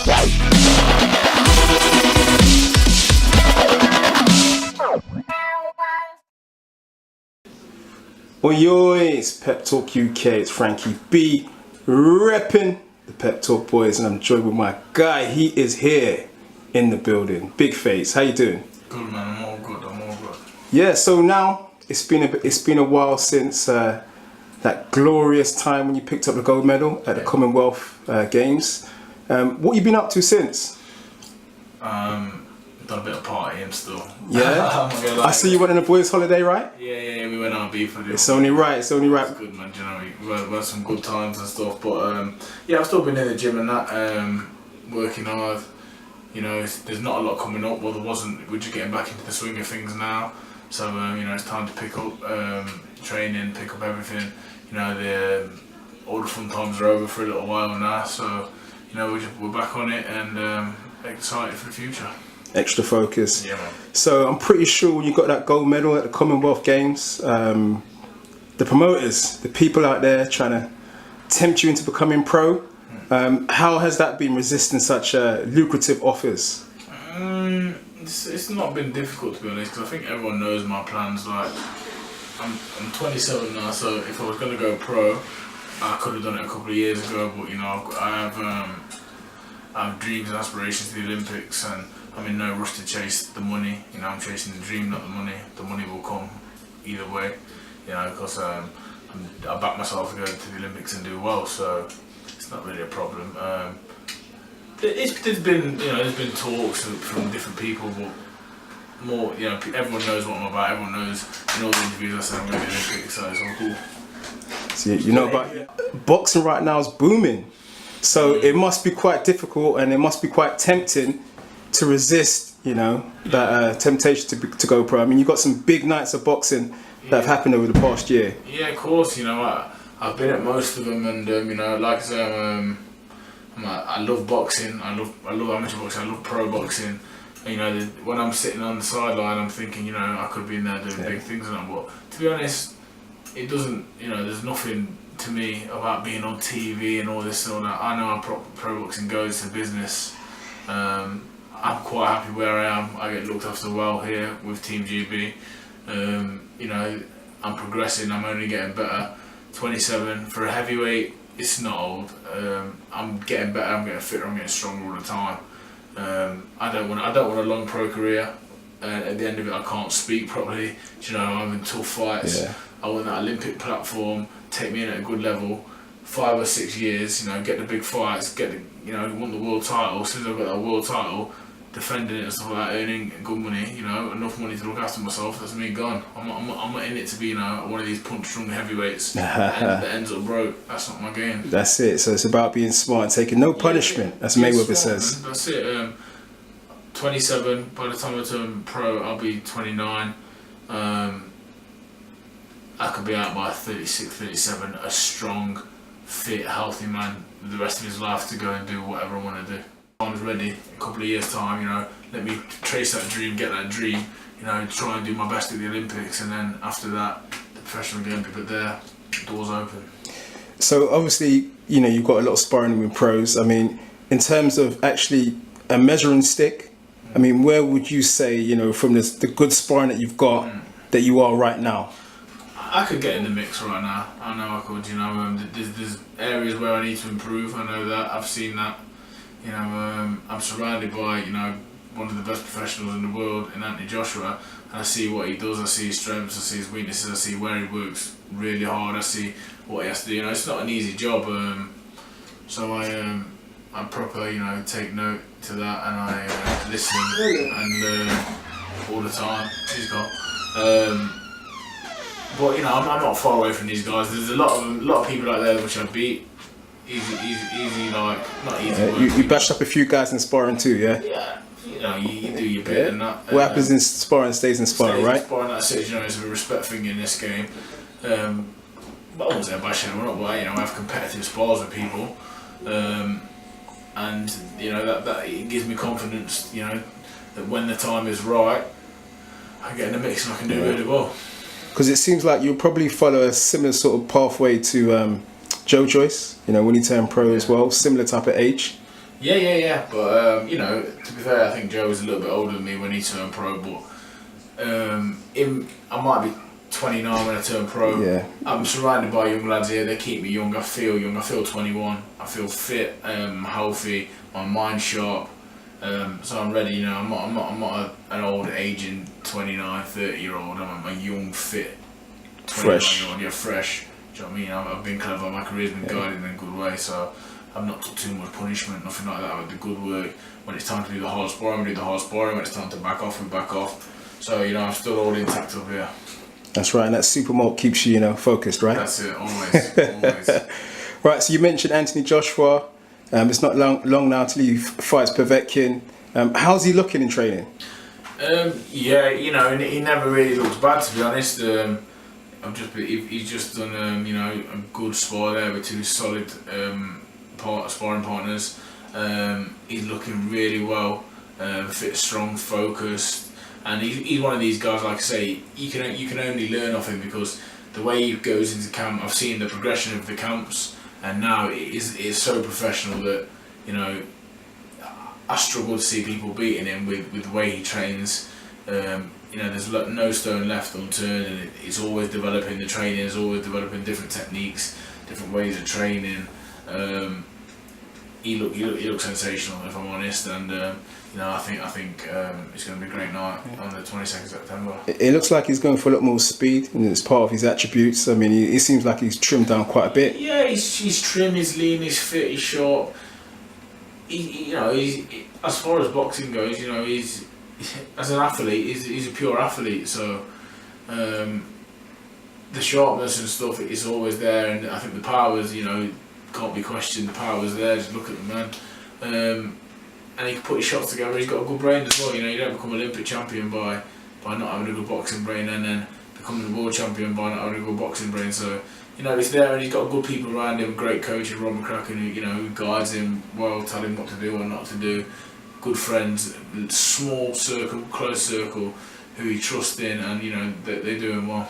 Oi, oi, it's Pep Talk UK, it's Frankie B, repping the Pep Talk boys, and I'm joined with my guy. He is here in the building. Big Face, how you doing? Good man, I'm all good. Yeah, so now it's been a while since that glorious time when you picked up the gold medal at the Commonwealth Games. What you been up to since? Done a bit of partying still. Yeah? I see you went on a boys' holiday, right? Yeah, we went on a beef for this. It's only right. It's good, man. You know, we had some good times and stuff. But yeah, I've still been in the gym and that, working hard. You know, there's not a lot coming up. Well, there wasn't. We're just getting back into the swing of things now. So you know, it's time to pick up training, pick up everything. You know, all the fun times are over for a little while now. So you know, we're back on it and excited for the future. Extra focus. Yeah, man. So I'm pretty sure when you got that gold medal at the Commonwealth Games, the promoters, the people out there trying to tempt you into becoming pro, how has that been, resisting such lucrative offers? It's not been difficult, to be honest, because I think everyone knows my plans. Like, I'm 27 now, so if I was going to go pro, I could have done it a couple of years ago. But you know, I have dreams and aspirations to the Olympics, and I'm in no rush to chase the money. You know, I'm chasing the dream, not the money. The money will come either way. You know, because I back myself to go to the Olympics and do well, so it's not really a problem. There's been talks from different people, but more, you know, everyone knows what I'm about. Everyone knows in all the interviews I say I'm going to the Olympics, so it's all cool. See, you know, but boxing right now is booming, so it must be quite difficult and it must be quite tempting to resist, you know, that temptation to go pro. I mean, you've got some big nights of boxing that have happened over the past year. Yeah, of course. You know, I've been at most of them, and you know, like I say, I love boxing. I love amateur boxing. I love pro boxing. And, you know, when I'm sitting on the sideline, I'm thinking, you know, I could be in there doing big things and that. But to be honest, it doesn't. You know, there's nothing to me about being on TV and all this and all that. I know how pro boxing goes to business. I'm quite happy where I am. I get looked after well here with Team GB. You know, I'm progressing. I'm only getting better. 27 for a heavyweight. It's not old. I'm getting better. I'm getting fitter. I'm getting stronger all the time. I don't want a long pro career. At the end of it, I can't speak properly. You know, I'm having tough fights. Yeah. I want that Olympic platform. Take me in at a good level. 5 or 6 years. You know, get the big fights. You know, want the world title. As soon as I've got that world title, defending it and stuff like that, earning good money, you know, enough money to look after myself, that's me gone. I'm not in it to be, you know, one of these punch-drunk heavyweights that ends up broke. That's not my game. That's it. So it's about being smart and taking no punishment, as Mayweather says. That's it. 27, by the time I turn pro, I'll be 29. I could be out by 36, 37, a strong, fit, healthy man with the rest of his life to go and do whatever I want to do. Time's ready, a couple of years time, you know, let me trace that dream, get that dream, you know, try and do my best at the Olympics, and then after that, the professional game, but there, doors open. So obviously, you know, you've got a lot of sparring with pros. I mean, in terms of actually a measuring stick, I mean, where would you say, you know, from the good sparring that you've got, that you are right now? I could get in the mix right now. I know I could, you know, there's areas where I need to improve. I know that, I've seen that. You know, I'm surrounded by, you know, one of the best professionals in the world in Anthony Joshua, and I see what he does, I see his strengths, I see his weaknesses, I see where he works really hard, I see what he has to do. You know, it's not an easy job, so I proper, you know, take note to that, and I listen and all the time. He's got, but you know, I'm not far away from these guys. There's a lot of people out there which I beat. Easy, like, not easy. You bashed up a few guys in sparring too, yeah? Yeah, you know, you do your bit and that. What happens in sparring stays in sparring, right? Sparring, that's it, you know, it's a respect thing in this game. But I won't say bashing them up, but you know, I have competitive spars with people. And, you know, that it gives me confidence, you know, that when the time is right, I get in the mix and I can do really well. Because it seems like you'll probably follow a similar sort of pathway to Joe Joyce, you know, when he turned pro as well, similar type of age. Yeah. But you know, to be fair, I think Joe was a little bit older than me when he turned pro. But I might be 29 when I turn pro. Yeah. I'm surrounded by young lads here. They keep me young. I feel young. I feel 21. I feel fit, healthy. My mind's sharp. So I'm ready. You know, I'm not an old aging 29, 30-year-old. I'm a young, fit 29-year-old. Yeah, fresh. Do you know what I mean? I've been clever. My career's been guided in a good way. So I've not took too much punishment, nothing like that. With the good work. When it's time to do the hard sparring, we do the hard sparring. When it's time to back off, we back off. So, you know, I'm still all intact up here. That's right, and that super malt keeps you, you know, focused, right? That's it, always. Right, so you mentioned Anthony Joshua. It's not long now till he fights Povetkin. How's he looking in training? Yeah, you know, he never really looks bad, to be honest. He's just done, you know, a good spar there with two solid sparring partners. He's looking really well, fit, strong, focused. And he's one of these guys, like I say, you can only learn off him because the way he goes into camp, I've seen the progression of the camps, and now it's so professional that, you know, I struggle to see people beating him with the way he trains. You know, there's no stone left unturned, and it's always developing. The training is always developing different techniques, different ways of training. He looks sensational, if I'm honest, and you know, I think it's going to be a great night on the 22nd of September. It looks like he's going for a lot more speed, and it's part of his attributes. I mean, it seems like he's trimmed down quite a bit. Yeah, he's trim, he's lean, he's fit, he's sharp. You know, as far as boxing goes, you know, he's as an athlete, he's a pure athlete. So the sharpness and stuff is always there, and I think the powers, you know, can't be questioned. The power's there. Just look at the man, and he can put his shots together. He's got a good brain as well. You know, you don't become Olympic champion by not having a good boxing brain, and then becoming the world champion by not having a good boxing brain. So, you know, he's there, and he's got good people around him. Great coach, Rob McCracken, who guides him well, tell him what to do and not to do. Good friends, small circle, close circle, who he trusts in, and you know they're doing well.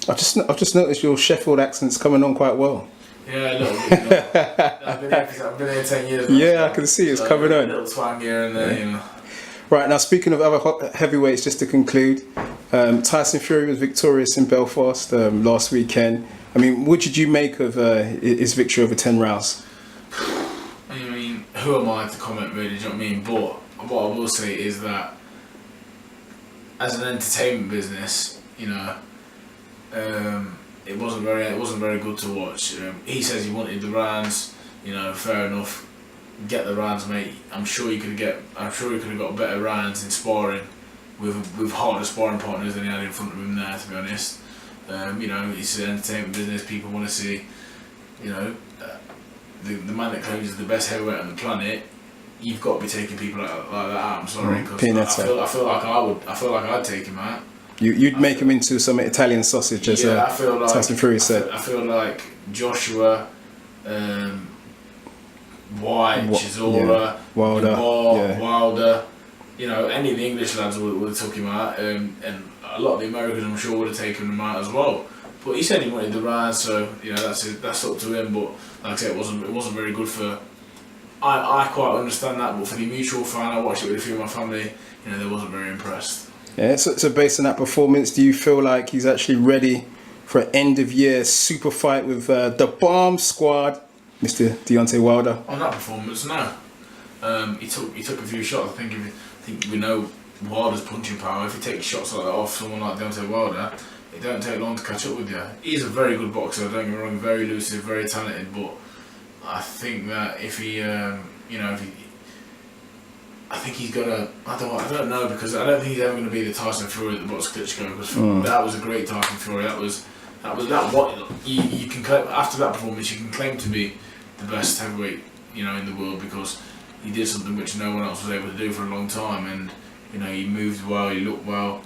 I've just noticed your Sheffield accent's coming on quite well. Yeah, a little bit. You know. I've been here 10 years. Yeah, I can see it's coming on. A little twang here and there, you know. Right, now speaking of other heavyweights, just to conclude, Tyson Fury was victorious in Belfast last weekend. I mean, what did you make of his victory over 10 rounds? I mean, who am I to comment really, do you know what I mean? But what I will say is that as an entertainment business, you know, it wasn't very good to watch. He says he wanted the rounds, you know, fair enough. Get the rounds, mate. I'm sure you could have got better rounds in sparring with harder sparring partners than he had in front of him there, to be honest. You know, it's an entertainment business. People want to see, you know, the man that claims is the best heavyweight on the planet. You've got to be taking people like that out. I'm sorry, because I feel like I'd take him out. You'd make him into some Italian sausage, as Tyson Fury said. I feel like Joshua, White, Chisora, Wilder, you know, any of the English lads would have took him out, and a lot of the Americans, I'm sure, would have taken him out as well. But he said he wanted the round, so you know that's up to him. But like I said, it wasn't very good for. I quite understand that, but for the mutual fan, I watched it with a few of my family. You know, they wasn't very impressed. Yeah, so based on that performance, do you feel like he's actually ready for an end-of-year super fight with the bomb squad, Mr. Deontay Wilder? On that performance, no. He took a few shots. I think we know Wilder's punching power. If he takes shots like that off someone like Deontay Wilder, it don't take long to catch up with you. He's a very good boxer, don't get me wrong, very elusive, very talented, but I think that if he, I think he's gonna. I don't know, because I don't think he's ever gonna be the Tyson Fury that boxed Klitschko. Because that was a great Tyson Fury. That was what you can claim after that performance. You can claim to be the best heavyweight, you know, in the world, because he did something which no one else was able to do for a long time. And you know, he moved well, he looked well.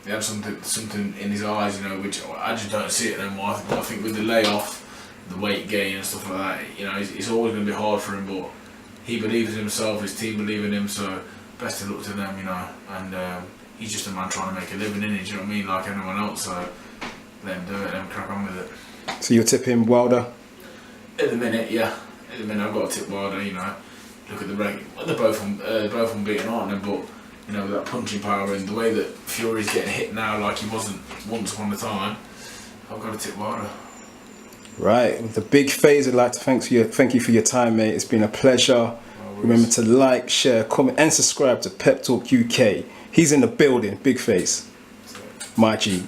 He had something in his eyes, you know, which I just don't see it anymore. I think with the layoff, the weight gain and stuff like that, you know, it's always going to be hard for him, but he believes in himself, his team believe in him, so best of luck to them, you know. And he's just a man trying to make a living, innit? Do you know what I mean? Like anyone else, so let him do it, let him crack on with it. So you're tipping Wilder? At the minute, yeah. At the minute, I've got to tip Wilder, you know. look at the rank. Well, they're both unbeaten, aren't they? But you know, with that punching power and the way that Fury's getting hit now, like he wasn't once upon a time, I've got to tip Wilder. Right, with the big phase, I'd like to thank you for your time, mate. It's been a pleasure. Remember to like, share, comment, and subscribe to Pep Talk UK. He's in the building, big face. My G.